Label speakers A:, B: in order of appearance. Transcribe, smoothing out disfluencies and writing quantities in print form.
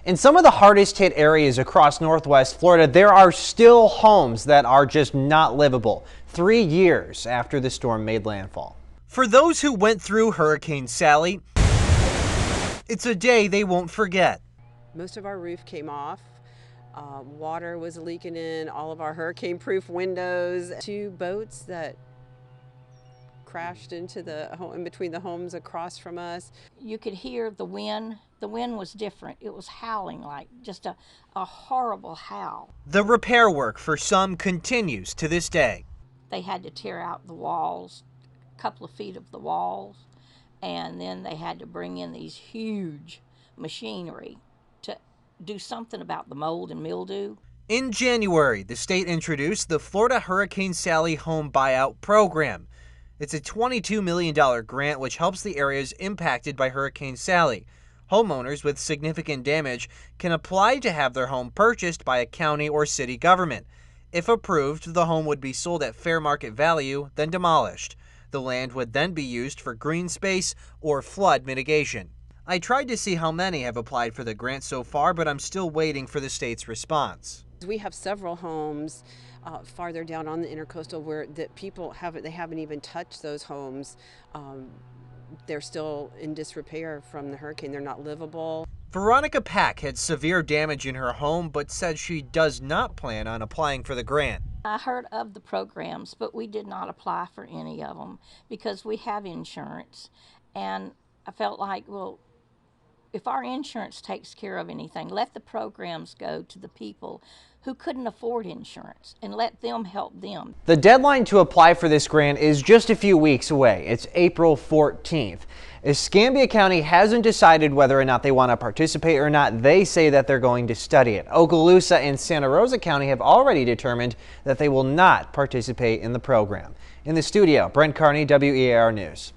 A: In some of the hardest hit areas across Northwest Florida, there are still homes that are just not livable 3 years after the storm made landfall. For those who went through Hurricane Sally, it's a day they won't forget.
B: Most of our roof came off. Water was leaking in all of our hurricane-proof windows. 2 boats that crashed into in between the homes across from us.
C: You could hear the wind. The wind was different. It was howling, like just a horrible howl.
A: The repair work for some continues to this day.
C: They had to tear out the walls, a couple of feet of the walls, and then they had to bring in these huge machinery to do something about the mold and mildew.
A: In January, the state introduced the Florida Hurricane Sally Home Buyout Program. It's a $22 million grant which helps the areas impacted by Hurricane Sally. Homeowners with significant damage can apply to have their home purchased by a county or city government. If approved, the home would be sold at fair market value, then demolished. The land would then be used for green space or flood mitigation. I tried to see how many have applied for the grant so far, but I'm still waiting for the state's response.
B: We have several homes farther down on the intercoastal where people haven't even touched those homes. They're still in disrepair from the hurricane. They're not livable.
A: Veronica Pack had severe damage in her home, but said she does not plan on applying for the grant.
C: I heard of the programs, but we did not apply for any of them because we have insurance. And I felt like, well, if our insurance takes care of anything, let the programs go to the people who couldn't afford insurance and let them help them.
A: The deadline to apply for this grant is just a few weeks away. It's April 14th. Escambia County hasn't decided whether or not they want to participate or not. They say that they're going to study it. Okaloosa and Santa Rosa County have already determined that they will not participate in the program. In the studio, Brent Carney, WEAR News.